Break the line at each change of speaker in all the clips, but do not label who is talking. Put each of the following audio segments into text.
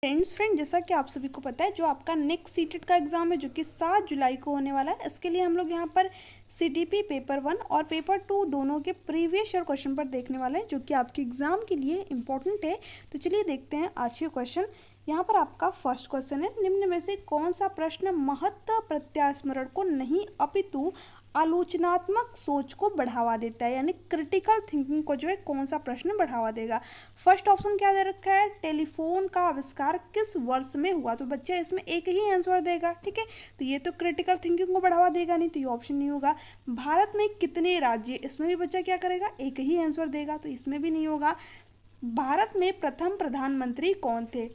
Friend जैसा कि आप सभी को पता है, जो आपका नेक्स्ट सीटेट का एग्ज़ाम है जो कि 7 जुलाई को होने वाला है, इसके लिए हम लोग यहाँ पर सीटीपी पेपर 1 और पेपर 2 दोनों के प्रीवियस ईयर क्वेश्चन पर देखने वाले हैं, जो कि आपके एग्ज़ाम के लिए इंपॉर्टेंट है। तो चलिए देखते हैं आज के क्वेश्चन। यहाँ पर आपका फर्स्ट क्वेश्चन है, निम्न में से कौन सा प्रश्न महत्व प्रत्यास्मरण को नहीं अपितु आलोचनात्मक सोच को बढ़ावा देता है, यानी क्रिटिकल थिंकिंग को जो है कौन सा प्रश्न बढ़ावा देगा। फर्स्ट ऑप्शन क्या दे रखा है, टेलीफोन का आविष्कार किस वर्ष में हुआ। तो बच्चा इसमें एक ही आंसर देगा, ठीक है। तो ये तो क्रिटिकल थिंकिंग को बढ़ावा देगा नहीं, तो ये ऑप्शन नहीं होगा। भारत में कितने राज्य, इसमें भी बच्चा क्या करेगा, एक ही आंसर देगा, तो इसमें भी नहीं होगा। भारत में प्रथम प्रधानमंत्री कौन थे,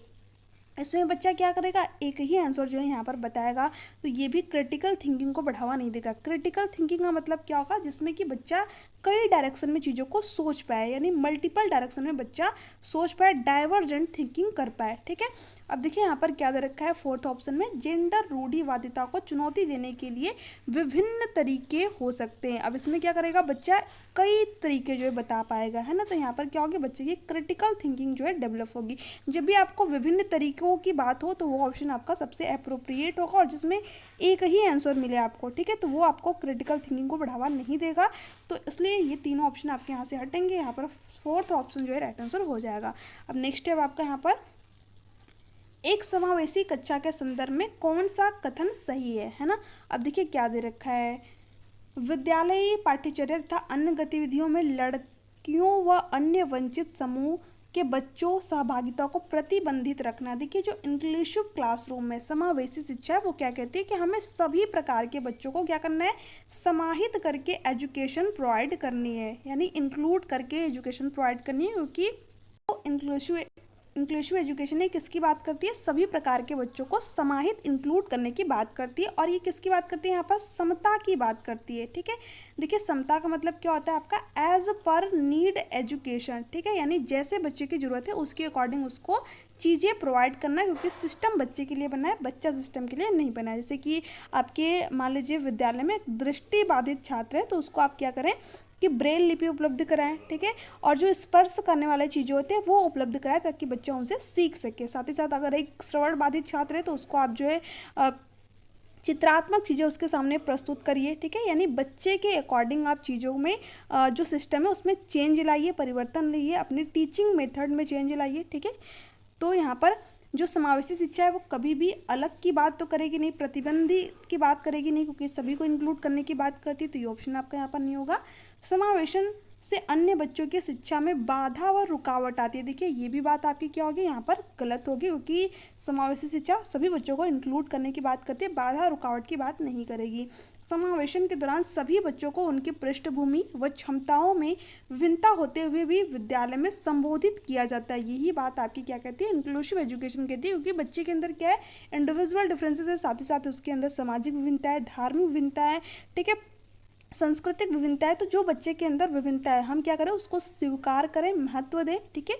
इसमें बच्चा क्या करेगा, एक ही आंसर जो है यहाँ पर बताएगा। तो ये भी क्रिटिकल थिंकिंग को बढ़ावा नहीं देगा। क्रिटिकल थिंकिंग का मतलब क्या होगा, जिसमें कि बच्चा कई डायरेक्शन में चीज़ों को सोच पाए, यानी मल्टीपल डायरेक्शन में बच्चा सोच पाए, डाइवर्जेंट थिंकिंग कर पाए, ठीक है। अब देखिए यहाँ पर क्या दे रखा है फोर्थ ऑप्शन में, जेंडर रूढ़िवादिता को चुनौती देने के लिए विभिन्न तरीके हो सकते हैं। अब इसमें क्या करेगा बच्चा, कई तरीके जो है बता पाएगा, है ना। तो यहाँ पर क्या होगी, बच्चे की क्रिटिकल थिंकिंग जो है डेवलप होगी। जब भी आपको विभिन्न तरीकों की बात हो तो वो ऑप्शन आपका सबसे अप्रोप्रिएट होगा, और जिसमें एक ही आंसर मिले आपको, ठीक है, तो वो आपको क्रिटिकल थिंकिंग को बढ़ावा नहीं देगा। तो इसलिए ये तीनों ऑप्शन आपके यहाँ से हटेंगे, यहाँ पर फोर्थ ऑप्शन जो है राइट आंसर हो जाएगा। अब नेक्स्ट है आपका यहाँ पर, एक समावेशी कक्षा के संदर्भ में कौन सा कथन सही है ना। अब देखिए क्या दे रखा है, विद्यालयी पाठ्यचर्या तथा अन्य गतिविधियों में लड़कियों व अन्य वंचित समूह के बच्चों सहभागिता को प्रतिबंधित रखना। देखिए जो इंक्लूसिव क्लासरूम में समावेशी शिक्षा है वो क्या कहती है कि हमें सभी प्रकार के बच्चों को क्या करना है, समाहित करके एजुकेशन प्रोवाइड करनी है, यानी इंक्लूड करके एजुकेशन प्रोवाइड करनी है, क्योंकि इंक्लूसिव एजुकेशन है किसकी बात करती है, सभी प्रकार के बच्चों को समाहित इंक्लूड करने की बात करती है। और ये किसकी बात करती है, यहाँ पर समता की बात करती है, ठीक है। देखिए समता का मतलब क्या होता है आपका, एज पर नीड एजुकेशन, ठीक है, यानी जैसे बच्चे की जरूरत है उसके अकॉर्डिंग उसको चीज़ें प्रोवाइड करना, क्योंकि सिस्टम बच्चे के लिए बना है, बच्चा सिस्टम के लिए नहीं बना है। जैसे कि आपके मान लीजिए विद्यालय में दृष्टि बाधित छात्र है, तो उसको आप क्या करें कि ब्रेल लिपि उपलब्ध कराएं, ठीक है, और जो स्पर्श करने वाले चीज़ें होते हैं वो उपलब्ध कराएं, ताकि बच्चा उनसे सीख सके। साथ ही साथ अगर एक श्रवण बाधित छात्र है तो उसको आप जो है चित्रात्मक चीज़ें उसके सामने प्रस्तुत करिए, ठीक है, यानी बच्चे के अकॉर्डिंग आप चीज़ों में जो सिस्टम है उसमें चेंज लाइए, परिवर्तन लाइए, अपनी टीचिंग मेथड में चेंज लाइए, ठीक है। तो यहाँ पर जो समावेशी शिक्षा है वो कभी भी अलग की बात तो करेगी नहीं, प्रतिबंधी की बात करेगी नहीं, क्योंकि सभी को इंक्लूड करने की बात करती है, तो ये ऑप्शन आपका यहाँ पर नहीं होगा। समावेशन से अन्य बच्चों की शिक्षा में बाधा व रुकावट आती है। देखिए ये भी बात आपकी क्या होगी, यहाँ पर गलत होगी, क्योंकि समावेशी शिक्षा सभी बच्चों को इंक्लूड करने की बात करती है, बाधा रुकावट की बात नहीं करेगी। समावेशन के दौरान सभी बच्चों को उनकी पृष्ठभूमि व क्षमताओं में विभिन्नता होते हुए भी विद्यालय में संबोधित किया जाता है। यही बात आपकी क्या कहती है, इंक्लूसिव एजुकेशन कहती है, क्योंकि बच्चे के अंदर क्या है, इंडिविजुअल डिफरेंसेस है, साथ ही साथ उसके अंदर सामाजिक विभिन्नता है, धार्मिक विभिन्नता है, ठीक है, सांस्कृतिक विभिन्नता है। तो जो बच्चे के अंदर विभिन्नता है हम क्या करें, उसको स्वीकार करें, महत्व दें, ठीक है।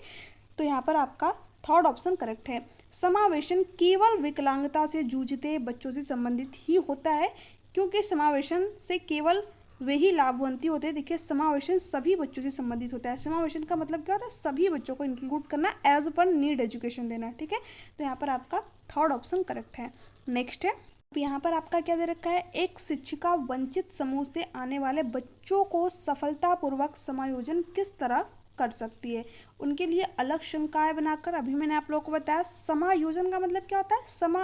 तो यहाँ पर आपका थर्ड ऑप्शन करेक्ट है। समावेशन केवल विकलांगता से जूझते बच्चों से संबंधित ही होता है, क्योंकि समावेशन से केवल वे ही लाभवंती होते हैं। देखिए समावेशन सभी बच्चों से संबंधित होता है। समावेशन का मतलब क्या होता है, सभी बच्चों को इंक्लूड करना, एज पर नीड एजुकेशन देना, ठीक है। तो यहाँ पर आपका थर्ड ऑप्शन करेक्ट है। नेक्स्ट है, यहाँ पर आपका क्या दे रखा है, एक शिक्षिका वंचित समूह से आने वाले बच्चों को सफलतापूर्वक समायोजन किस तरह कर सकती है, उनके लिए अलग शंकाएं बनाकर। अभी मैंने आप लोगों को बताया समायोजन का मतलब क्या होता है,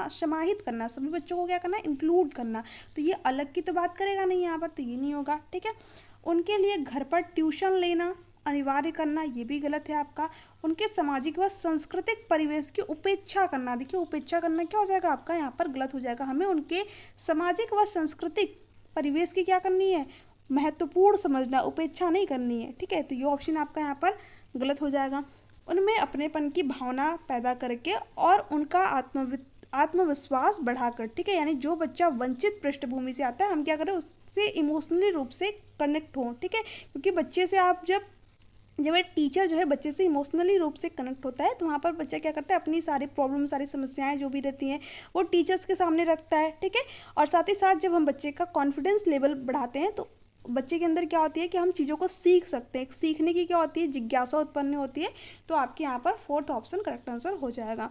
समाहित करना, सभी बच्चों को क्या करना, इंक्लूड करना। तो ये अलग की तो बात करेगा नहीं यहाँ पर, तो ये नहीं होगा, ठीक है। उनके लिए घर पर ट्यूशन लेना अनिवार्य करना, ये भी गलत है आपका। उनके सामाजिक व सांस्कृतिक परिवेश की उपेक्षा करना, देखिए उपेक्षा करना क्या हो जाएगा आपका, यहाँ पर गलत हो जाएगा। हमें उनके सामाजिक व सांस्कृतिक परिवेश की क्या करनी है, महत्वपूर्ण समझना, उपेक्षा नहीं करनी है, ठीक है। तो ये ऑप्शन आपका यहाँ पर गलत हो जाएगा। उनमें अपनेपन की भावना पैदा करके और उनका आत्मविश्वास बढ़ाकर, ठीक है, यानी जो बच्चा वंचित पृष्ठभूमि से आता है हम क्या करें, उससे इमोशनली रूप से कनेक्ट हों, ठीक है, क्योंकि बच्चे से आप जब एक टीचर जो है बच्चे से इमोशनली रूप से कनेक्ट होता है, तो वहाँ पर बच्चा क्या करता है, अपनी सारी प्रॉब्लम, सारी समस्याएं जो भी रहती हैं वो टीचर्स के सामने रखता है, ठीक है। और साथ ही साथ जब हम बच्चे का कॉन्फिडेंस लेवल बढ़ाते हैं तो बच्चे के अंदर क्या होती है कि हम चीज़ों को सीख सकते हैं, सीखने की क्या होती है, जिज्ञासा उत्पन्न होती है। तो आपके यहाँ पर फोर्थ ऑप्शन करेक्ट आंसर हो जाएगा।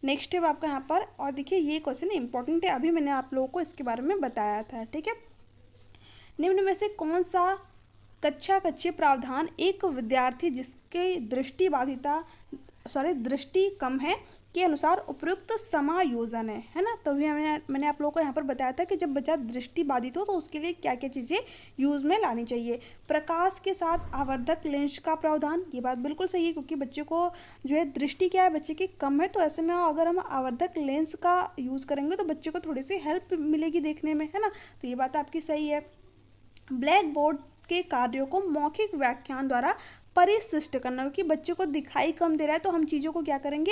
नेक्स्ट है आपका यहाँ पर, और देखिए ये क्वेश्चन इंपॉर्टेंट है, अभी मैंने आप लोगों को इसके बारे में बताया था, ठीक है। निम्न में से कौन सा कच्चे प्रावधान एक विद्यार्थी जिसकी दृष्टि कम है के अनुसार उपयुक्त समायोजन है ना। तो भी मैंने आप लोगों को यहाँ पर बताया था कि जब बच्चा दृष्टि बाधित हो तो उसके लिए क्या क्या चीज़ें यूज़ में लानी चाहिए। प्रकाश के साथ आवर्धक लेंस का प्रावधान, ये बात बिल्कुल सही है, क्योंकि बच्चे को जो है दृष्टि क्या है बच्चे की कम है, तो ऐसे में अगर हम आवर्धक लेंस का यूज़ करेंगे तो बच्चे को थोड़ी सी हेल्प मिलेगी देखने में, है ना। तो ये बात आपकी सही है। ब्लैक बोर्ड के कार्यों को मौखिक व्याख्यान द्वारा परिशिष्ट करना, क्योंकि बच्चे को दिखाई कम दे रहा है तो हम चीज़ों को क्या करेंगे,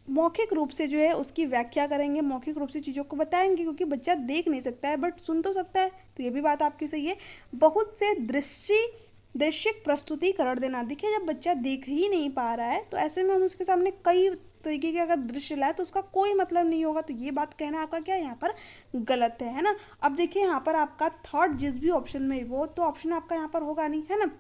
मौखिक रूप से जो है उसकी व्याख्या करेंगे, मौखिक रूप से चीज़ों को बताएंगे, क्योंकि बच्चा देख नहीं सकता है बट सुन तो सकता है। तो ये भी बात आपकी सही है। बहुत से दृश्यिक प्रस्तुतिकरण देना, देखिए जब बच्चा देख ही नहीं पा रहा है तो ऐसे में हम उसके सामने कई तरीके के अगर दृश्य लाए तो उसका कोई मतलब नहीं होगा। तो ये बात कहना आपका क्या है यहाँ पर गलत है ना। अब देखिए यहाँ पर आपका थर्ड जिस भी ऑप्शन में वो तो ऑप्शन आपका यहाँ पर होगा नहीं, है ना।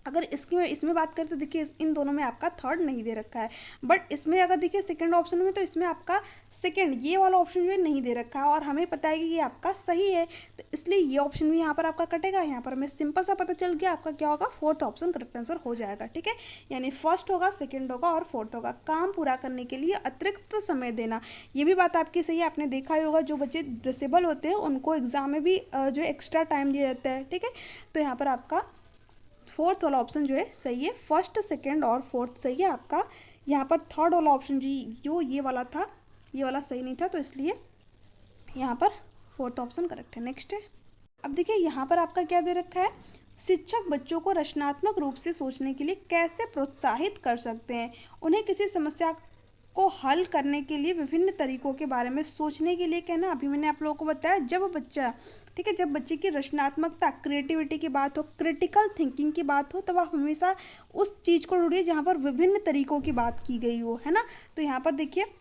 अगर इसमें बात करें तो देखिए इन दोनों में आपका थर्ड नहीं दे रखा है, बट इसमें अगर देखिए सेकंड ऑप्शन में तो इसमें आपका सेकंड ये वाला ऑप्शन जो है नहीं दे रखा है, और हमें पता है कि ये आपका सही है, तो इसलिए ये ऑप्शन भी यहाँ पर आपका कटेगा। यहाँ पर हमें सिंपल सा पता चल गया आपका क्या होगा, फोर्थ ऑप्शन करेक्ट आंसर हो जाएगा, ठीक है। यानी फर्स्ट होगा, सेकेंड होगा और फोर्थ होगा। काम पूरा करने के लिए अतिरिक्त समय देना, ये भी बात आपकी सही है। आपने देखा ही होगा जो बच्चे डिसेबल होते हैं उनको एग्जाम में भी जो एक्स्ट्रा टाइम दिया जाता है, ठीक है। तो यहाँ पर आपका फोर्थ वाला ऑप्शन जो है सही है, फर्स्ट सेकंड और फोर्थ सही है आपका। यहाँ पर थर्ड वाला ऑप्शन जो ये वाला था, ये वाला सही नहीं था, तो इसलिए यहाँ पर फोर्थ ऑप्शन करेक्ट है। नेक्स्ट है, अब देखिए यहाँ पर आपका क्या दे रखा है, शिक्षक बच्चों को रचनात्मक रूप से सोचने के लिए कैसे प्रोत्साहित कर सकते हैं। उन्हें किसी समस्या को हल करने के लिए विभिन्न तरीकों के बारे में सोचने के लिए कहना। अभी मैंने आप लोगों को बताया जब बच्चा, ठीक है, जब बच्चे की रचनात्मकता, क्रिएटिविटी की बात हो, क्रिटिकल थिंकिंग की बात हो, तब आप हमेशा उस चीज़ को ढूंढिए जहाँ पर विभिन्न तरीकों की बात की गई हो, है ना। तो यहाँ पर देखिए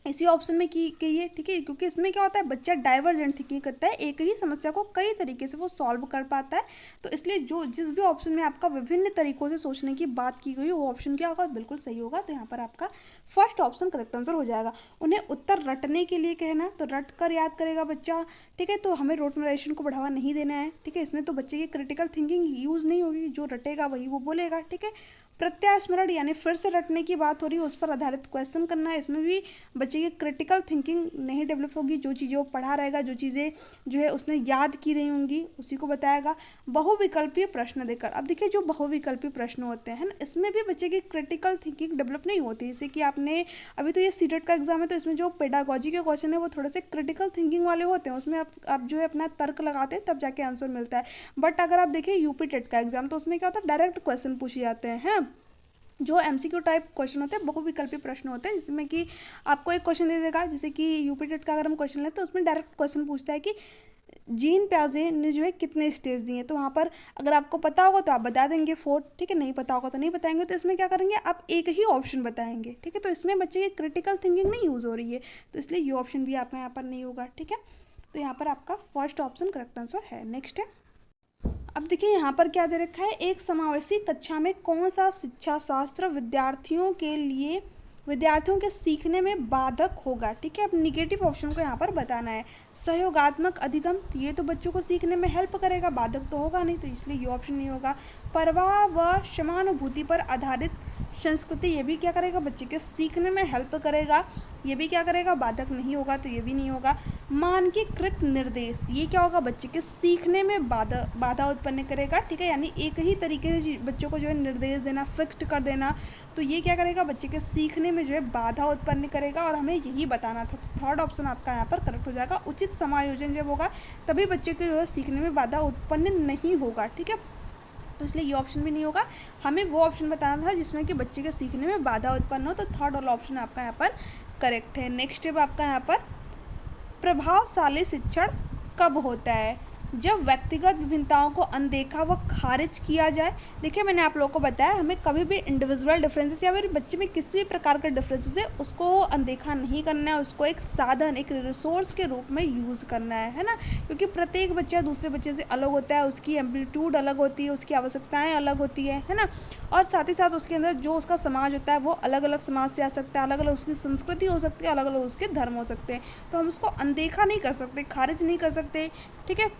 इसी ऑप्शन में की गई है, ठीक है, क्योंकि इसमें क्या होता है बच्चा डाइवर्जेंट थिंकिंग करता है, एक ही समस्या को कई तरीके से वो सॉल्व कर पाता है। तो इसलिए जिस भी ऑप्शन में आपका विभिन्न तरीकों से सोचने की बात की गई वो ऑप्शन क्या होगा, बिल्कुल सही होगा। तो यहाँ पर आपका फर्स्ट ऑप्शन करेक्ट आंसर हो जाएगा। उन्हें उत्तर रटने के लिए कहना, तो रट कर याद करेगा बच्चा, ठीक है। तो हमें रोटमराइजेशन को बढ़ावा नहीं देना है, ठीक है। इसमें तो बच्चे की क्रिटिकल थिंकिंग यूज़ नहीं होगी, जो रटेगा वही वो बोलेगा, ठीक है। प्रत्यास्मरण यानी फिर से रटने की बात हो रही है, उस पर आधारित क्वेश्चन करना है, इसमें भी बच्चे की क्रिटिकल थिंकिंग नहीं डेवलप होगी। जो चीज़ें वो पढ़ा रहेगा, जो चीज़ें जो है उसने याद की रही होंगी उसी को बताएगा। बहुविकल्पीय प्रश्न देकर, अब देखिए जो बहुविकल्पीय प्रश्न होते हैं ना, इसमें भी बच्चे की क्रिटिकल थिंकिंग डेवलप नहीं होती। जैसे कि आपने अभी तो ये सीटेट का एग्जाम है, तो इसमें जो पेडागोजी के क्वेश्चन है वो थोड़े से क्रिटिकल थिंकिंग वाले होते हैं, उसमें आप जो है अपना तर्क लगाते हैं तब जाके आंसर मिलता है। बट अगर आप देखिए यूपी टेट का एग्जाम, तो उसमें क्या होता है डायरेक्ट क्वेश्चन पूछे जाते हैं, जो एमसीक्यू टाइप क्वेश्चन होते हैं, बहुविकल्पी प्रश्न होते हैं, जिसमें कि आपको एक क्वेश्चन दे देगा। जैसे कि यूपी टेट का अगर हम क्वेश्चन लें तो उसमें डायरेक्ट क्वेश्चन पूछता है कि जीन प्याजे ने जो है कितने स्टेज दिए, तो वहाँ पर अगर आपको पता होगा तो आप बता देंगे 4, ठीक है, नहीं पता होगा तो नहीं बताएंगे। तो इसमें क्या करेंगे, आप एक ही ऑप्शन बताएंगे, ठीक है। तो इसमें बच्चे की क्रिटिकल थिंकिंग नहीं यूज़ हो रही है, तो इसलिए ये ऑप्शन भी आपका यहाँ पर नहीं होगा, ठीक है। तो यहाँ पर आपका फर्स्ट ऑप्शन करेक्ट आंसर है। नेक्स्ट है, अब देखिए यहाँ पर क्या दे रखा है, एक समावेशी कक्षा में कौन सा शिक्षा शास्त्र विद्यार्थियों के सीखने में बाधक होगा, ठीक है। अब निगेटिव ऑप्शन को यहाँ पर बताना है। सहयोगात्मक अधिगम, तो ये तो बच्चों को सीखने में हेल्प करेगा, बाधक तो होगा नहीं, तो इसलिए ये ऑप्शन नहीं होगा। परवाह व समानुभूति पर आधारित संस्कृति, ये भी क्या करेगा, बच्चे के सीखने में हेल्प करेगा, ये भी क्या करेगा, बाधक नहीं होगा, तो ये भी नहीं होगा। मानकीकृत निर्देश, ये क्या होगा, बच्चे के सीखने में बाधा उत्पन्न करेगा, ठीक है। यानी एक ही तरीके से बच्चों को जो है निर्देश देना, फिक्स्ड कर देना, तो ये क्या करेगा, बच्चे के सीखने में जो है बाधा उत्पन्न करेगा, और हमें यही बताना था। थर्ड ऑप्शन आपका यहाँ पर करेक्ट हो जाएगा। उचित समायोजन जब होगा तभी बच्चे के जो है सीखने में बाधा उत्पन्न नहीं होगा, ठीक है। तो इसलिए ये ऑप्शन भी नहीं होगा, हमें वो ऑप्शन बताना था जिसमें कि बच्चे के सीखने में बाधा उत्पन्न हो, तो थर्ड वाला ऑप्शन आपका यहाँ पर करेक्ट है। नेक्स्ट है आपका यहाँ पर प्रभावशाली शिक्षण कब होता है, जब व्यक्तिगत विभिन्नताओं को अनदेखा व खारिज किया जाए। देखिए मैंने आप लोगों को बताया हमें कभी भी इंडिविजुअल डिफरेंसेस या फिर बच्चे में किसी भी प्रकार का डिफरेंसेस है उसको अनदेखा नहीं करना है, उसको एक साधन, एक रिसोर्स के रूप में यूज़ करना है ना। क्योंकि प्रत्येक बच्चा दूसरे बच्चे से अलग होता है, उसकी एम्पलीट्यूड अलग होती है, उसकी आवश्यकताएँ अलग होती है ना। और साथ ही साथ उसके अंदर जो उसका समाज होता है वो अलग अलग समाज से आ सकता है, अलग अलग उसकी संस्कृति हो सकती है, अलग अलग उसके धर्म हो सकते हैं। तो हम उसको अनदेखा नहीं कर सकते, खारिज नहीं कर सकते, ठीक है।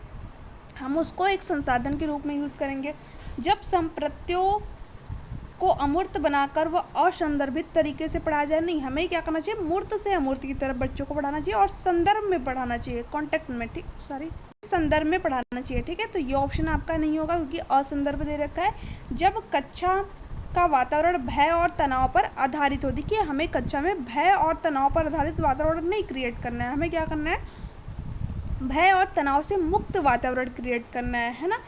हम उसको एक संसाधन के रूप में यूज़ करेंगे। जब संप्रत्यों को अमूर्त बनाकर व असंदर्भित तरीके से पढ़ाया जाए, नहीं, हमें क्या करना चाहिए, मूर्त से अमूर्त की तरफ बच्चों को पढ़ाना चाहिए और संदर्भ में पढ़ाना चाहिए, कॉन्टेक्ट में, ठीक, सॉरी, संदर्भ में पढ़ाना चाहिए, ठीक है। तो ये ऑप्शन आपका नहीं होगा क्योंकि असंदर्भ दे रखा है। जब कक्षा का वातावरण भय और तनाव पर आधारित हो, देखिए हमें कक्षा में भय और तनाव पर आधारित वातावरण नहीं क्रिएट करना है, हमें क्या करना है, भय और तनाव से मुक्त वातावरण क्रिएट करना है ना।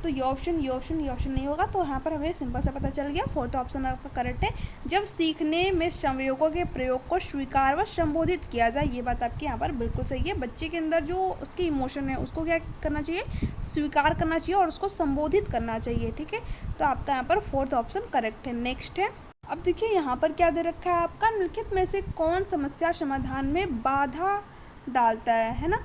तो ये ऑप्शन नहीं होगा। तो यहाँ पर हमें सिंपल सा पता चल गया, फोर्थ ऑप्शन आपका करेक्ट है। जब सीखने में संवेयों के प्रयोग को स्वीकार व संबोधित किया जाए, ये बात आपकी यहाँ पर बिल्कुल सही है। बच्चे के अंदर जो उसकी इमोशन है उसको क्या करना चाहिए, स्वीकार करना चाहिए और उसको संबोधित करना चाहिए, ठीक है। तो आपका यहाँ पर फोर्थ ऑप्शन करेक्ट है। नेक्स्ट है, अब देखिए यहाँ पर क्या दे रखा है आपका, निम्नलिखित में से कौन समस्या समाधान में बाधा डालता है ना।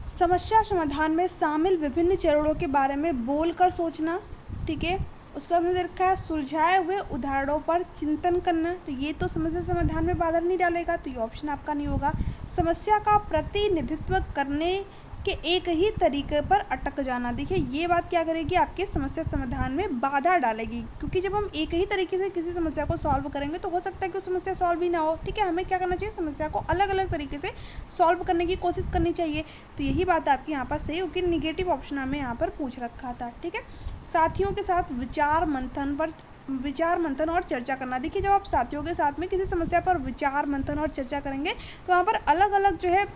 समस्या समाधान में शामिल विभिन्न चरणों के बारे में बोलकर सोचना, ठीक है। उसके बाद में दे रखा है सुलझाए हुए उदाहरणों पर चिंतन करना, तो ये तो समस्या समाधान में बाधा नहीं डालेगा, तो ये ऑप्शन आपका नहीं होगा। समस्या का प्रतिनिधित्व करने के एक ही तरीके पर अटक जाना, देखिए ये बात क्या करेगी, आपके समस्या समाधान में बाधा डालेगी, क्योंकि जब हम एक ही तरीके से किसी समस्या को सॉल्व करेंगे तो हो सकता है कि वो समस्या सॉल्व ही ना हो, ठीक है। हमें क्या करना चाहिए, समस्या को अलग अलग तरीके से सॉल्व करने की कोशिश करनी चाहिए। तो यही बात आपकी यहाँ पर सही, क्योंकि निगेटिव ऑप्शन हमें यहाँ पर पूछ रखा था, ठीक है। साथियों के साथ विचार मंथन और चर्चा करना, देखिए जब आप साथियों के साथ में किसी समस्या पर विचार मंथन और चर्चा करेंगे तो वहाँ पर अलग अलग जो है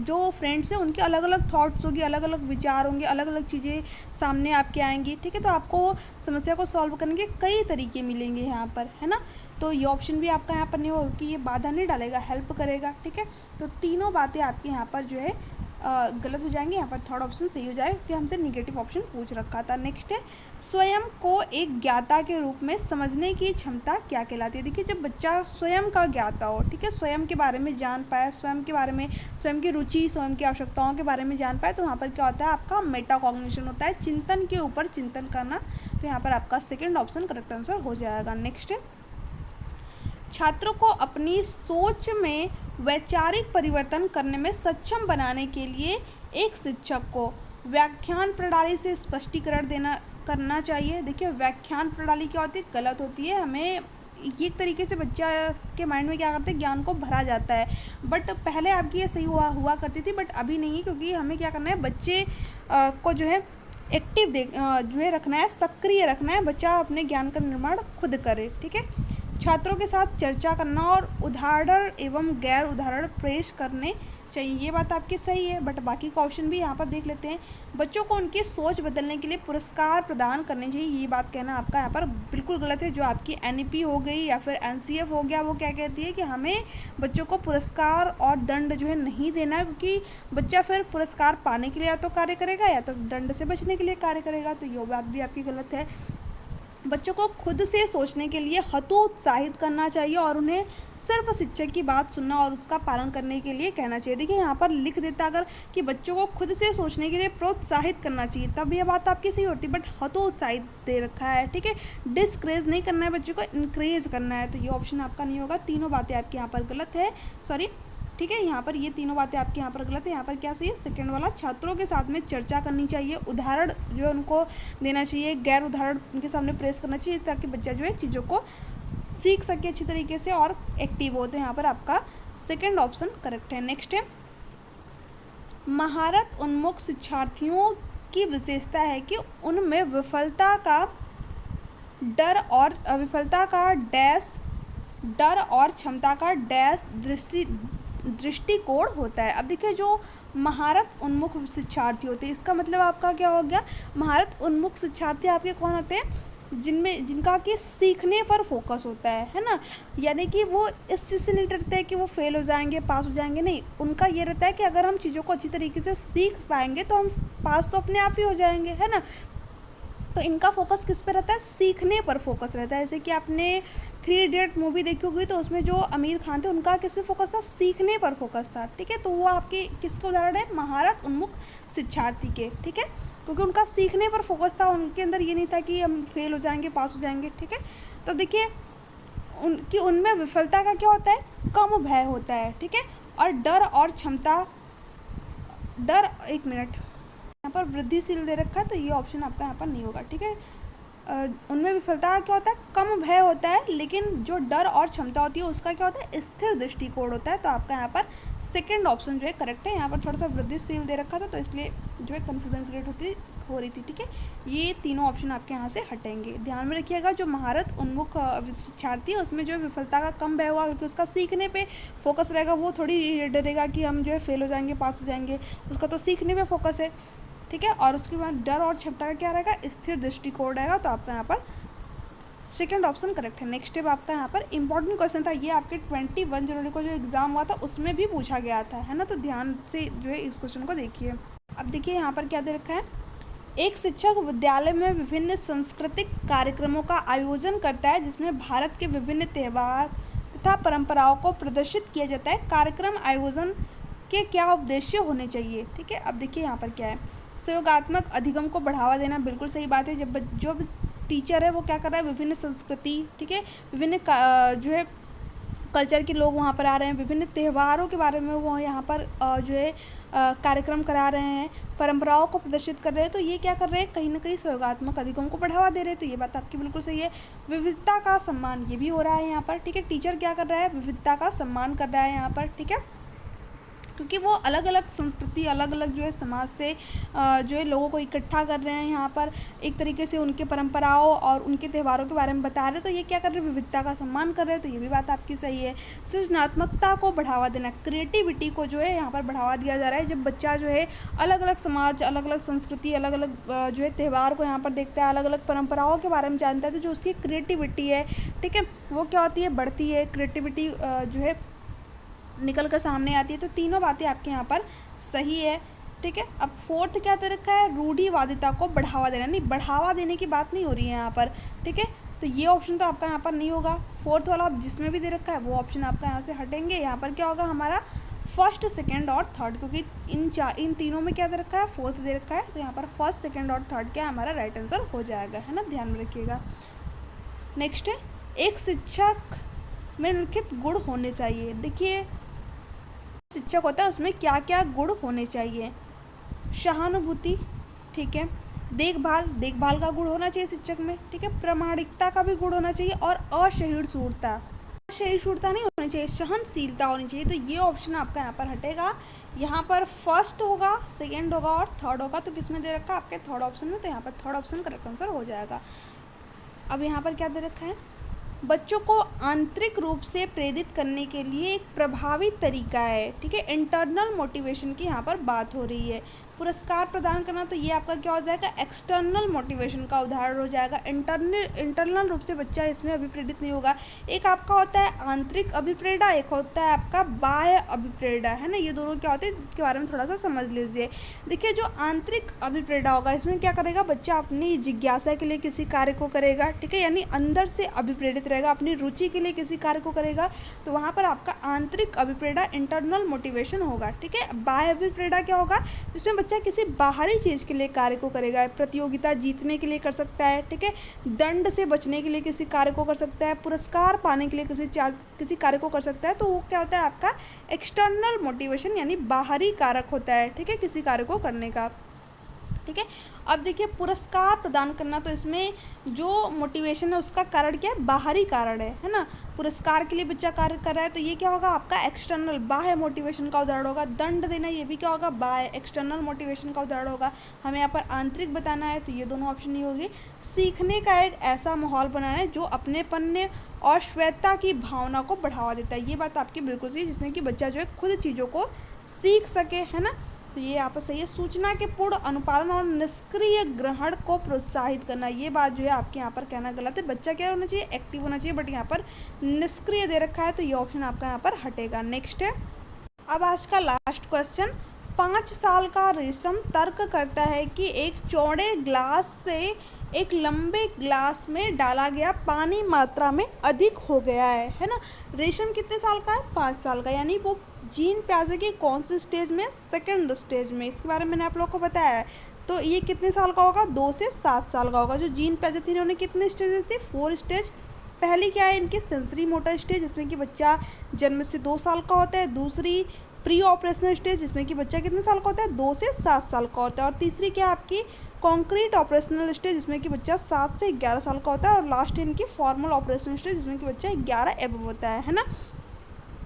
जो फ्रेंड्स हैं उनके अलग अलग थॉट्स होंगे, अलग अलग विचार होंगे, अलग अलग चीज़ें सामने आपके आएंगी, ठीक है। तो आपको समस्या को सॉल्व करने के कई तरीके मिलेंगे यहाँ पर, है ना। तो ये ऑप्शन भी आपका यहाँ पर नहीं होगा कि ये बाधा नहीं डालेगा, हेल्प करेगा, ठीक है। तो तीनों बातें आपके यहाँ पर जो है गलत हो जाएंगे। यहाँ पर थर्ड ऑप्शन सही हो जाएगा क्योंकि हमसे निगेटिव ऑप्शन पूछ रखा था। नेक्स्ट है, स्वयं को एक ज्ञाता के रूप में समझने की क्षमता क्या कहलाती है। देखिए जब बच्चा स्वयं का ज्ञाता हो, ठीक है, स्वयं के बारे में जान पाए, स्वयं के बारे में, स्वयं की रुचि, स्वयं की आवश्यकताओं के बारे में जान पाए, तो वहाँ पर क्या होता है, आपका मेटाकॉग्निशन होता है, चिंतन के ऊपर चिंतन करना। तो यहाँ पर आपका सेकेंड ऑप्शन करेक्ट आंसर हो जाएगा। नेक्स्ट है, छात्रों को अपनी सोच में वैचारिक परिवर्तन करने में सक्षम बनाने के लिए एक शिक्षक को व्याख्यान प्रणाली से स्पष्टीकरण करना चाहिए। देखिए व्याख्यान प्रणाली क्या होती है, गलत होती है। हमें ये एक तरीके से बच्चा के माइंड में क्या करते हैं, ज्ञान को भरा जाता है, बट पहले आपकी ये सही हुआ करती थी, बट अभी नहीं, क्योंकि हमें क्या करना है, बच्चे को जो है एक्टिव जो है रखना है, सक्रिय रखना है, बच्चा अपने ज्ञान का निर्माण खुद करे, ठीक है। छात्रों के साथ चर्चा करना और उदाहरण एवं गैर उदाहरण पेश करने चाहिए, ये बात आपकी सही है, बट बाकी का ऑप्शन भी यहाँ पर देख लेते हैं। बच्चों को उनकी सोच बदलने के लिए पुरस्कार प्रदान करने चाहिए, ये बात कहना आपका यहाँ पर बिल्कुल गलत है। जो आपकी NEP हो गई या फिर NCF हो गया, वो क्या कहती है कि हमें बच्चों को पुरस्कार और दंड जो है नहीं देना है, क्योंकि बच्चा फिर पुरस्कार पाने के लिए या तो कार्य करेगा या तो दंड से बचने के लिए कार्य करेगा। तो ये बात भी आपकी गलत है। बच्चों को खुद से सोचने के लिए हतोत्साहित करना चाहिए और उन्हें सिर्फ शिक्षक की बात सुनना और उसका पालन करने के लिए कहना चाहिए। देखिए यहाँ पर लिख देता अगर कि बच्चों को खुद से सोचने के लिए प्रोत्साहित करना चाहिए, तब यह बात आपकी सही होती, बट हतोत्साहित दे रखा है, ठीक है। डिस्करेज नहीं करना है, बच्चों को इंकरेज करना है, तो ये ऑप्शन आपका नहीं होगा। तीनों बातें आपकी यहाँ पर गलत है, सॉरी, ठीक है। यहाँ पर ये तीनों बातें आपके यहाँ पर गलत है। यहाँ पर क्या सही है, सेकंड वाला, छात्रों के साथ में चर्चा करनी चाहिए, उदाहरण जो है उनको देना चाहिए, गैर उदाहरण उनके सामने प्रेस करना चाहिए, ताकि बच्चा जो है चीज़ों को सीख सके अच्छी तरीके से और एक्टिव हो। तो यहाँ पर आपका सेकंड ऑप्शन करेक्ट है। नेक्स्ट है, महारत उन्मुख शिक्षार्थियों की विशेषता है कि उनमें विफलता का डर और क्षमता का दृष्टिकोण होता है। अब देखिए जो महारत उन्मुख शिक्षार्थी होते हैं, इसका मतलब आपका क्या हो गया, महारत उन्मुख शिक्षार्थी आपके कौन होते हैं, जिनका कि सीखने पर फोकस होता है ना। यानी कि वो इस चीज़ से नहीं डरते हैं कि वो फेल हो जाएंगे, पास हो जाएंगे, नहीं, उनका ये रहता है कि अगर हम चीज़ों को अच्छी तरीके से सीख पाएंगे तो हम पास तो अपने आप ही हो जाएंगे, है ना। तो इनका फोकस किस पे रहता है, सीखने पर फोकस रहता है। जैसे कि आपने 3 इडियट मूवी देखी होगी, तो उसमें जो आमिर खान थे उनका किस पे फोकस था, सीखने पर फोकस था, ठीक है। तो वो आपके किसके उदाहरण है, महारत उन्मुख शिक्षार्थी के, ठीक है, क्योंकि उनका सीखने पर फोकस था, उनके अंदर ये नहीं था कि हम फेल हो जाएंगे, पास हो जाएंगे, ठीक है। तो देखिए उनमें विफलता का क्या होता है, कम भय होता है, ठीक है। और डर और क्षमता, एक मिनट, यहाँ पर वृद्धिशील दे रखा है तो ये ऑप्शन आपका यहाँ पर नहीं होगा, ठीक है। उनमें विफलता का क्या होता है, कम भय होता है, लेकिन जो डर और क्षमता होती है उसका क्या होता है, स्थिर दृष्टिकोण होता है। तो आपका यहाँ पर सेकंड ऑप्शन जो है करेक्ट है। यहाँ पर थोड़ा सा वृद्धिशील दे रखा था तो इसलिए जो है कन्फ्यूजन क्रिएट हो रही थी, ठीक है। ये तीनों ऑप्शन आपके यहाँ से हटेंगे। ध्यान में रखिएगा, जो महारत उन्मुख शिक्षार्थी है उसमें जो है विफलता का कम भय हुआ, क्योंकि उसका सीखने पे फोकस रहेगा, वो थोड़ी डरेगा कि हम जो है फेल हो जाएंगे, पास हो जाएंगे, उसका तो सीखने पे फोकस है, ठीक है। और उसके बाद डर और क्षमता का क्या रहेगा, स्थिर दृष्टिकोण रहेगा। तो आपका यहाँ पर सेकंड ऑप्शन करेक्ट है। नेक्स्ट स्टेप आपका यहाँ पर इंपॉर्टेंट क्वेश्चन था, ये आपके 21 जनवरी को जो एग्जाम हुआ था उसमें भी पूछा गया था, है ना। तो ध्यान से जो है इस क्वेश्चन को देखिए। अब देखिए यहाँ पर क्या दे रखा है, एक शिक्षक विद्यालय में विभिन्न सांस्कृतिक कार्यक्रमों का आयोजन करता है जिसमें भारत के विभिन्न त्यौहार तथा परंपराओं को प्रदर्शित किया जाता है। कार्यक्रम आयोजन के क्या उद्देश्य होने चाहिए, ठीक है। अब देखिए यहाँ पर क्या है, सहयोगात्मक अधिगम को बढ़ावा देना, बिल्कुल सही बात है। जब जो टीचर है वो क्या कर रहा है, विभिन्न संस्कृति, ठीक है, विभिन्न जो है कल्चर के लोग वहाँ पर आ रहे हैं, विभिन्न त्योहारों के बारे में वो यहाँ पर जो है कार्यक्रम करा रहे हैं, परंपराओं को प्रदर्शित कर रहे हैं। तो ये क्या कर रहे हैं, कहीं ना कहीं सहयोगात्मक अधिगम को बढ़ावा दे रहे हैं। तो ये बात आपकी बिल्कुल सही है। विविधता का सम्मान, ये भी हो रहा है यहाँ पर, ठीक है। टीचर क्या कर रहा है, विविधता का सम्मान कर रहा है यहाँ पर, ठीक है, क्योंकि वो अलग अलग संस्कृति, अलग अलग जो है समाज से जो है लोगों को इकट्ठा कर रहे हैं यहाँ पर, एक तरीके से उनके परंपराओं और उनके त्यौहारों के बारे में बता रहे हैं। तो ये क्या कर रहे हैं, विविधता का सम्मान कर रहे हैं। तो ये भी बात आपकी सही है। सृजनात्मकता को बढ़ावा देना, क्रिएटिविटी को जो है यहाँ पर बढ़ावा दिया जा रहा है। जब बच्चा जो है अलग अलग समाज, अलग अलग संस्कृति, अलग अलग जो है त्यौहार को यहाँ पर देखता है, अलग अलग परंपराओं के बारे में जानता है, तो जो उसकी क्रिएटिविटी है, ठीक है, वो क्या होती है, बढ़ती है। क्रिएटिविटी जो है निकल कर सामने आती है। तो तीनों बातें आपके यहाँ पर सही है, ठीक है। अब फोर्थ क्या दे रखा है, रूढ़िवादिता को बढ़ावा देना, नहीं, बढ़ावा देने की बात नहीं हो रही है यहाँ पर, ठीक है। तो ये ऑप्शन तो आपका यहाँ पर नहीं होगा। फोर्थ वाला जिसमें भी दे रखा है वो ऑप्शन आपका यहाँ से हटेंगे। यहाँ पर क्या होगा हमारा, फर्स्ट, सेकेंड और थर्ड, क्योंकि इन तीनों में क्या दे रखा है, फोर्थ दे रखा है। तो यहाँ पर फर्स्ट, सेकेंड और थर्ड क्या हमारा राइट आंसर हो जाएगा, है ना। ध्यान में रखिएगा। नेक्स्ट है, एक शिक्षक में निम्नलिखित गुण होने चाहिए। देखिए शिक्षक होता है उसमें क्या क्या गुण होने चाहिए, सहानुभूति, ठीक है, देखभाल का गुण होना चाहिए शिक्षक में, ठीक है, प्रामाणिकता का भी गुण होना चाहिए, और असहिष्णुता नहीं होनी चाहिए, सहनशीलता होनी चाहिए। तो ये ऑप्शन आपका यहाँ पर हटेगा। यहाँ पर फर्स्ट होगा, सेकेंड होगा और थर्ड होगा। तो किस में दे रखा है, आपके थर्ड ऑप्शन में। तो यहाँ पर थर्ड ऑप्शन करेक्ट आंसर हो जाएगा। अब यहाँ पर क्या दे रखा है, बच्चों को आंतरिक रूप से प्रेरित करने के लिए एक प्रभावी तरीका है, ठीक है, इंटरनल मोटिवेशन की यहाँ पर बात हो रही है। पुरस्कार प्रदान करना, तो ये आपका क्या हो जाएगा, एक्सटर्नल मोटिवेशन का उदाहरण हो जाएगा। इंटरनल रूप से बच्चा इसमें अभिप्रेरित नहीं होगा। एक आपका होता है आंतरिक अभिप्रेरणा, एक होता है आपका बाह्य अभिप्रेरणा, है ना। ये दोनों क्या होते हैं, जिसके बारे में थोड़ा सा समझ लीजिए। देखिए जो आंतरिक अभिप्रेरणा होगा, इसमें क्या करेगा बच्चा, अपनी जिज्ञासा के लिए किसी कार्य को करेगा, ठीक है, यानी अंदर से अभिप्रेरित रहेगा, अपनी रुचि के लिए किसी कार्य को करेगा। तो वहाँ पर आपका आंतरिक अभिप्रेरणा, इंटरनल मोटिवेशन होगा, ठीक है। बाह्य अभिप्रेरणा क्या होगा, जिसमें बच्चा किसी बाहरी चीज़ के लिए कार्य को करेगा, प्रतियोगिता जीतने के लिए कर सकता है, ठीक है, दंड से बचने के लिए किसी कार्य को कर सकता है, पुरस्कार पाने के लिए किसी कार्य को कर सकता है। तो वो क्या होता है आपका एक्सटर्नल मोटिवेशन, यानी बाहरी कारक होता है, ठीक है, किसी कार्य को करने का, ठीक है। अब देखिए पुरस्कार प्रदान करना, तो इसमें जो मोटिवेशन है उसका कारण क्या है, बाहरी कारण है ना। पुरस्कार के लिए बच्चा कार्य कर रहा है, तो ये क्या होगा आपका एक्सटर्नल, बाह्य मोटिवेशन का उदाहरण होगा। दंड देना, ये भी क्या होगा, बाह्य एक्सटर्नल मोटिवेशन का उदाहरण होगा। हमें यहाँ पर आंतरिक बताना है, तो ये दोनों ऑप्शन नहीं होगी। सीखने का एक ऐसा माहौल बनाना है जो अपनेपन और स्वायत्तता की भावना को बढ़ावा देता है। ये बात आपकी बिल्कुल सही, जिसमें कि बच्चा जो है खुद चीज़ों को सीख सके, है ना। तो ये यहाँ पर सही है। सूचना के पूर्ण अनुपालन और निष्क्रिय ग्रहण को प्रोत्साहित करना, ये बात जो है आपके यहाँ पर कहना गलत है। बच्चा क्या होना चाहिए, एक्टिव होना चाहिए, बट यहाँ पर निष्क्रिय दे रखा है तो ये ऑप्शन आपका यहाँ पर हटेगा। नेक्स्ट है, अब आज का लास्ट क्वेश्चन। 5 साल का रेशम तर्क करता है कि एक चौड़े ग्लास से एक लंबे ग्लास में डाला गया पानी मात्रा में अधिक हो गया है ना। रेशम कितने साल का है, 5 साल का, यानी वो जीन प्याजे की कौन सी स्टेज में, सेकंड स्टेज में, इसके बारे में मैंने आप लोगों को बताया है। तो ये कितने साल का होगा, 2 से 7 साल का होगा। जो जीन प्याजे थी इन्होंने कितने स्टेजेस थी, 4 स्टेज। पहली क्या है इनकी, सेंसरी मोटर स्टेज, जिसमें कि बच्चा जन्म से 2 साल का होता है। दूसरी प्री ऑपरेशनल स्टेज, जिसमें कि बच्चा कितने साल का होता है, 2 से 7 साल का होता है। और तीसरी क्या है आपकी, कॉन्क्रीट ऑपरेशनल स्टेज, जिसमें कि बच्चा 7 से 11 साल का होता है। और लास्ट इनकी फॉर्मल ऑपरेशनल स्टेज, जिसमें कि बच्चा 11 एबव होता है ना।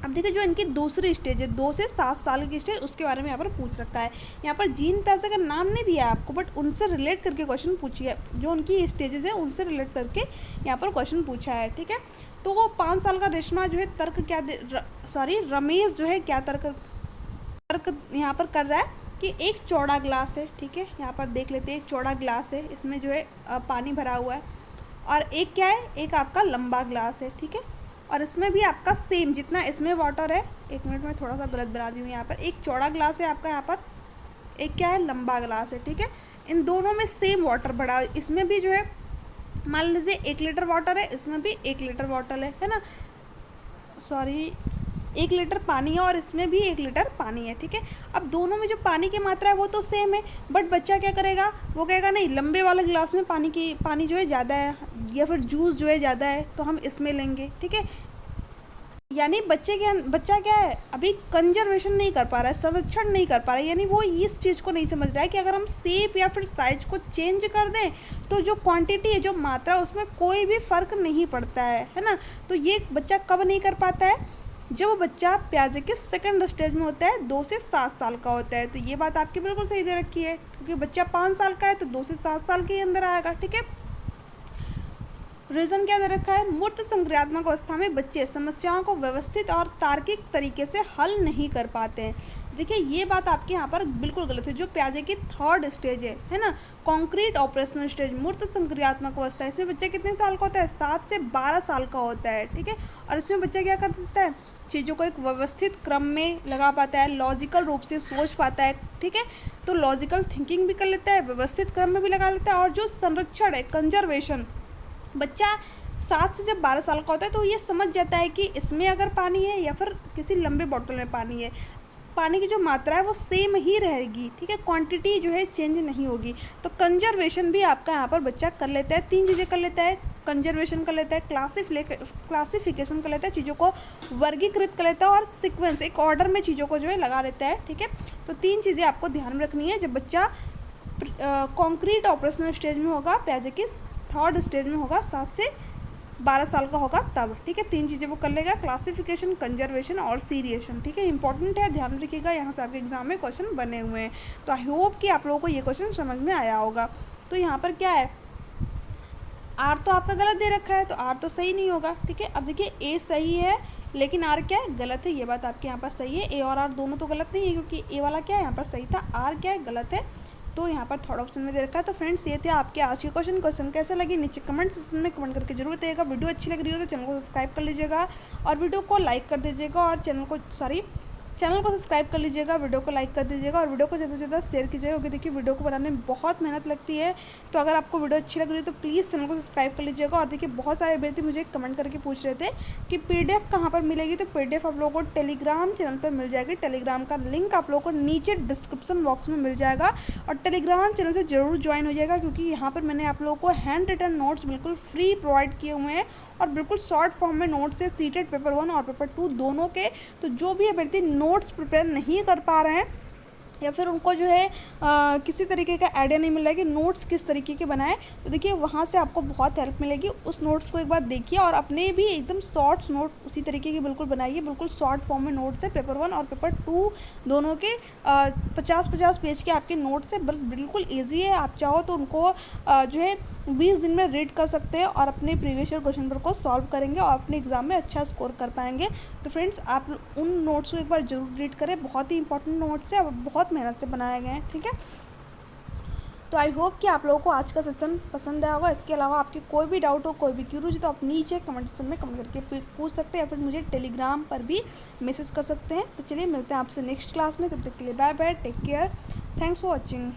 अब देखिए जो इनकी दूसरी स्टेज है 2 से 7 साल की स्टेज, उसके बारे में यहाँ पर पूछ रखा है। यहाँ पर जीन प्याजे का नाम नहीं दिया है आपको, बट उनसे रिलेट करके क्वेश्चन पूछिए, जो उनकी स्टेजेस है उनसे रिलेट करके यहाँ पर क्वेश्चन पूछा है, ठीक है। तो वो 5 साल का रेशमा जो है तर्क क्या रमेश जो है क्या तर्क यहाँ पर कर रहा है कि एक चौड़ा ग्लास है, ठीक है। यहाँ पर देख लेते हैं, एक चौड़ा ग्लास है, इसमें जो है पानी भरा हुआ है। और एक क्या है, एक आपका लंबा ग्लास है, ठीक है। और इसमें भी आपका सेम जितना इसमें वाटर है, एक मिनट में थोड़ा सा गलत बना दी हूँ, यहाँ पर एक चौड़ा ग्लास है आपका, यहाँ पर एक क्या है, लंबा ग्लास है, ठीक है। इन दोनों में सेम वाटर भरा है। इसमें भी जो है मान लीजिए 1 लीटर वाटर है, इसमें भी 1 लीटर वाटर है ना, सॉरी 1 लीटर पानी है और इसमें भी 1 लीटर पानी है, ठीक है। अब दोनों में जो पानी की मात्रा है वो तो सेम है, बट बच्चा क्या करेगा, वो कहेगा नहीं लंबे वाले गिलास में पानी जो है ज़्यादा है, या फिर जूस जो है ज़्यादा है, तो हम इसमें लेंगे, ठीक है। यानी बच्चा क्या है, अभी कंजर्वेशन नहीं कर पा रहा है, संरक्षण नहीं कर पा रहा है, यानी वो इस चीज़ को नहीं समझ रहा है कि अगर हम शेप या फिर साइज को चेंज कर दें तो जो क्वांटिटी है, जो मात्रा, उसमें कोई भी फ़र्क नहीं पड़ता है ना। तो ये बच्चा कब नहीं कर पाता है, जब वो बच्चा प्याजे के सेकंड स्टेज में होता है, 2 से 7 साल का होता है। तो ये बात आपकी बिल्कुल सही दे रखी है, क्योंकि बच्चा 5 साल का है तो 2 से 7 साल के अंदर आएगा, ठीक है। रीजन क्या दे रखा है, मूर्त संक्रियात्मक अवस्था में बच्चे समस्याओं को व्यवस्थित और तार्किक तरीके से हल नहीं कर पाते हैं। देखिए ये बात आपके यहाँ पर बिल्कुल गलत है। जो प्याजे की 3rd स्टेज है ना, कॉन्क्रीट ऑपरेशनल स्टेज, मूर्त संक्रियात्मक अवस्था, इसमें बच्चा कितने साल का होता है, 7 से 12 साल का होता है, ठीक है। और इसमें बच्चा क्या कर देता है, चीज़ों को एक व्यवस्थित क्रम में लगा पाता है, लॉजिकल रूप से सोच पाता है, ठीक है। तो लॉजिकल थिंकिंग भी कर लेता है, व्यवस्थित क्रम में भी लगा लेता है। और जो संरक्षण है, कंजर्वेशन, बच्चा 7 से जब 12 साल का होता है तो ये समझ जाता है कि इसमें अगर पानी है या फिर किसी लंबे बॉटल में पानी है, पानी की जो मात्रा है वो सेम ही रहेगी, ठीक है, क्वांटिटी जो है चेंज नहीं होगी। तो कंजर्वेशन भी आपका यहाँ पर बच्चा कर लेता है, 3 चीज़ें कर लेता है, कंजर्वेशन कर लेता है, क्लासिफिकेशन कर लेता है, चीज़ों को वर्गीकृत कर लेता है, और सिक्वेंस, एक ऑर्डर में चीज़ों को जो है लगा लेता है, ठीक है। तो 3 चीज़ें आपको ध्यान में रखनी है जब बच्चा कॉन्क्रीट ऑपरेशनल स्टेज में होगा, प्याजे की 3rd स्टेज में होगा, 7 से 12 साल का होगा तब, ठीक है। 3 चीज़ें वो कर लेगा, क्लासिफिकेशन, कंजर्वेशन और सीरिएशन, ठीक है। इंपॉर्टेंट है, ध्यान रखिएगा, यहाँ से आपके एग्जाम में क्वेश्चन बने हुए हैं। तो आई होप कि आप लोगों को ये क्वेश्चन समझ में आया होगा। तो यहाँ पर क्या है, आर तो आपका गलत दे रखा है, तो आर तो सही नहीं होगा, ठीक है। अब देखिए ए सही है लेकिन आर क्या है, गलत है, ये बात आपके यहाँ पर सही है। ए और आर दोनों तो गलत नहीं है, क्योंकि ए वाला क्या है यहाँ पर सही था, आर क्या है गलत है, तो यहाँ पर 3rd ऑप्शन में दे रखा है। तो फ्रेंड्स ये थे आपके आज के क्वेश्चन कैसे लगे नीचे कमेंट सेक्शन में कमेंट करके जरूर बताइएगा। वीडियो अच्छी लग रही हो तो चैनल को सब्सक्राइब कर लीजिएगा और वीडियो को लाइक कर दीजिएगा, और चैनल को सब्सक्राइब कर लीजिएगा, वीडियो को लाइक कर दीजिएगा, और वीडियो को ज़्यादा से ज़्यादा शेयर कीजिएगा, क्योंकि देखिए वीडियो को बनाने में बहुत मेहनत लगती है। तो अगर आपको वीडियो अच्छी लग रही है तो प्लीज़ चैनल को सब्सक्राइब कर लीजिएगा। और देखिए बहुत सारे अभ्यर्थी मुझे कमेंट करके पूछ रहे थे कि PDF कहाँ पर मिलेगी, तो PDF आप लोगों को टेलीग्राम चैनल पर मिल जाएगी। टेलीग्राम का लिंक आप लोगों को नीचे डिस्क्रिप्शन बॉक्स में मिल जाएगा, और टेलीग्राम चैनल से ज़रूर ज्वाइन हो जाएगा, क्योंकि यहाँ पर मैंने आप लोगों को हैंड रिटन नोट्स बिल्कुल फ्री प्रोवाइड किए हुए हैं, और बिल्कुल शॉर्ट फॉर्म में नोट्स है, सीटेड पेपर 1 और पेपर 2 दोनों के। तो जो भी अभ्यर्थी नोट्स प्रिपेयर नहीं कर पा रहे हैं, या फिर उनको जो है किसी तरीके का आइडिया नहीं मिल रहा है कि नोट्स किस तरीके के बनाएं, तो देखिए वहाँ से आपको बहुत हेल्प मिलेगी। उस नोट्स को एक बार देखिए, और अपने भी एकदम शॉर्ट्स नोट उसी तरीके की बिल्कुल बनाइए, बिल्कुल शॉर्ट फॉर्म में नोट्स है, पेपर 1 और पेपर 2 दोनों के 50-50 पेज के आपके नोट्स है, बिल्कुल ईजी है। आप चाहो तो उनको जो है 20 दिन में रीड कर सकते हैं, और अपने प्रीवियस ईयर क्वेश्चन पेपर को सॉल्व करेंगे, और अपने एग्जाम में अच्छा स्कोर कर पाएंगे। तो फ्रेंड्स आप उन नोट्स को एक बार जरूर रीड करें, बहुत ही इंपॉर्टेंट नोट्स है, बहुत बहुत मेहनत से बनाए गए हैं, ठीक है। तो आई होप कि आप लोगों को आज का सेशन पसंद आया होगा। इसके अलावा आपकी कोई भी डाउट हो, कोई भी क्यूरीज हो, तो आप नीचे कमेंट सेक्शन में कमेंट करके पूछ सकते हैं या फिर मुझे टेलीग्राम पर भी मैसेज कर सकते हैं। तो चलिए मिलते हैं आपसे नेक्स्ट क्लास में, तब तक के लिए bye bye, take care, thanks for watching.